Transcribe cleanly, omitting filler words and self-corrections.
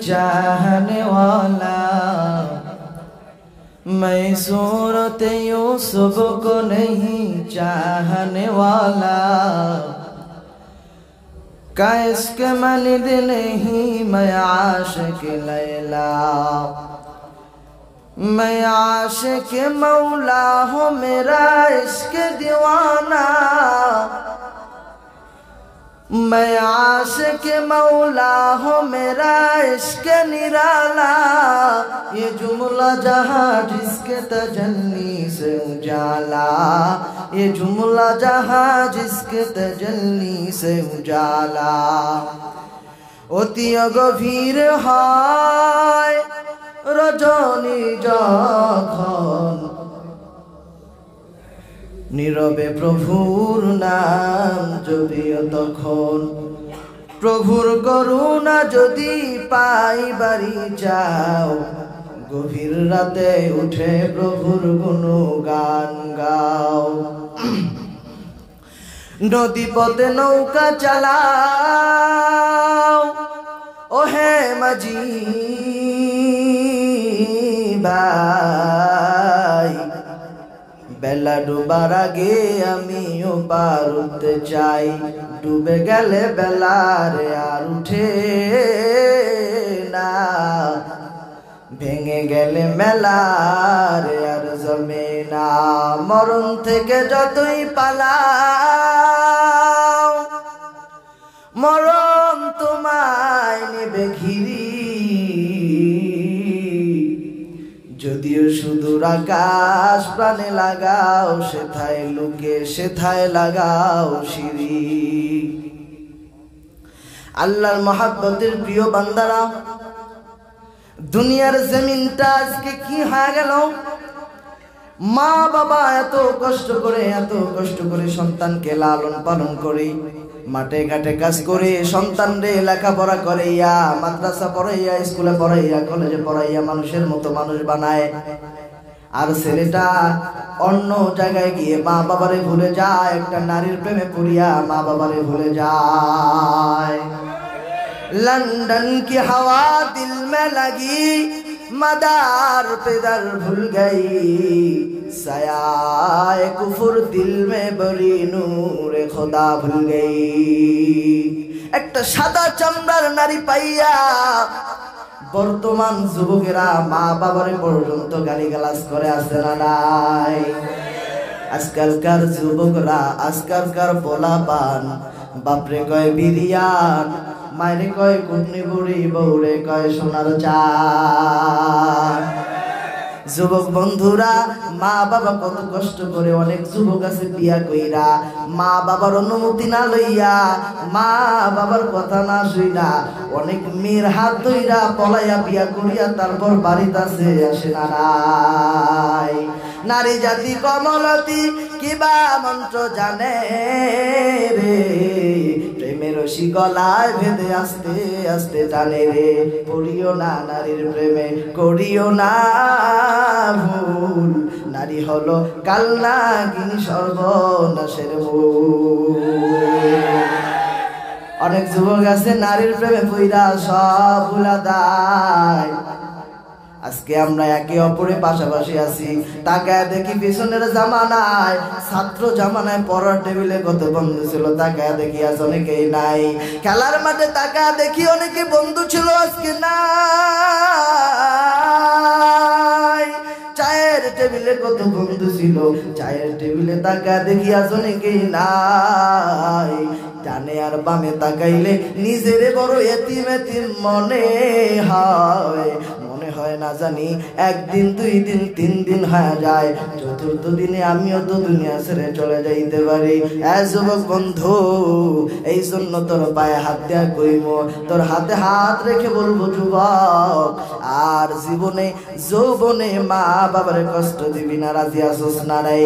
चाहने वाला, मैं सूरत यूसुफ को नहीं चाहने वाला, का इश्क मनिद नहीं मैं आशिक लैला, मैं आशिक मौला हूँ मेरा इश्क दीवाना, मैं आशिक मौला हूँ मेरा इश्क निराला, ये जुमला जहाँ जिसके तजल्ली से उजाला, ये जुमला जहाँ जिसके तजल्ली से उजाला, অতি গভীর হয় রজনী যখন, নীরবে প্রভুর নাম যদিও তখন, প্রভুর করুণা যদি পাইবারি চাও, গভীর রাতে উঠে প্রভুর গুণগান গাও, নদী পথে নৌকা চালাও, ওহে মাঝি ভাই, বেলা ডুবার আগে আমিও পার হতে চাই, ডুবে গেলে বেলারে আর উঠে না, ভেঙে গেলে মেলারে আর জমে না, মরণ থেকে যতই পালাও মরণ তোমায় নেবে ঘিরি, যদিও সুদূর আকাশ প্রাণে লাগাও, সেথায় লুকে সেথায় লাগাও সিঁড়ি। আল্লাহর মহাব্বতের প্রিয় বান্দারা, দুনিয়ার জমিনটা আজকে কি হয়ে গেল, মা বাবা এত কষ্ট করে সন্তানকে লালন পালন করে, মাঠে ঘাটে কাজ করে সন্তানরে লেখাপড়া করাইয়া, মাদ্রাসা পড়াইয়া, স্কুলে পড়াইয়া, কলেজে পড়াইয়া মানুষের মতো মানুষ বানায়, আর ছেলেটা অন্য জায়গায় গিয়ে মা বাবারে ভুলে যায়, একটা নারীর প্রেমে পড়িয়া মা বাবারে ভুলে যায়। लंदन की हवा दिल में लगी, मदार पे दर भूल गई, सयाए कुफुर दिल में बड़ी नूर खुदा भूल गई। একটা সাদা চামড়ার নারী পাইয়া বর্তমান যুবকেরা মা বাবারে পর্যন্ত গালিগালাজ করে আছে না নাই? আজকালকার যুবকরা, আজকালকার পোলাপান বাপরে কয় বিরিয়ান, মায়েরে কয় কুটনি বুড়ি, বউরে কয় সোনার চান। যুবক বন্ধুরা, মা বাবা কত কষ্ট করে, অনেক যুবক আছে বিয়া কইরা মা বাবার অনুমতি না লইয়া, মা বাবার কথা না শুইনা, অনেক মেয়ের হাত ধইরা পলাইয়া বিয়া করিয়া তারপর বাড়িতে আসে না নাই? নারী জাতি কমলতি কিবা মন্ত্র জানে রে, প্রেমের রশি গলায় বেঁধে আস্তে আস্তে টানে রে, পড়িও না নারীর প্রেমে, করিও না ভুল, নারী হলো কালনাগিনী সর্বনাশের মূল। অনেক যুবক আছে নারীর প্রেমে পইরা সব ভুলা দেয়। আজকে আমরা একে অপরের পাশাপাশি আছি, তাকায় দেখি পিছনের জামানায়, ছাত্র জামানায় পড়ার টেবিলে কত বন্ধু ছিল, তাকায় দেখি আজ অনেকেই নাই। খেলার মাঠে তাকায় দেখি অনেকে বন্ধু ছিল, আজকে নাই। চায়ের টেবিলে কত বন্ধু ছিল, চায়ের টেবিলে তাকায় দেখি আজ অনেকেই নাই। ডানে আর বামে তাকাইলে নিজের বড় এতিম এতিম মনে হয়, মনে হয় না জানি একদিন, দুই দিন, তিন দিন হয়ে যায়, চতুর্থ দিনে আমিও তো দুনিয়া ছেড়ে চলে যাইতে পারি। যুবক বন্ধু, এই জন্য তোর পায়ে হাত দেয়া কইব, তোর হাতে হাত রেখে বলবো যুবক, আর জীবনে যৌবনে মা বাবার কষ্ট দিবি না, রাজি আসোস না রে?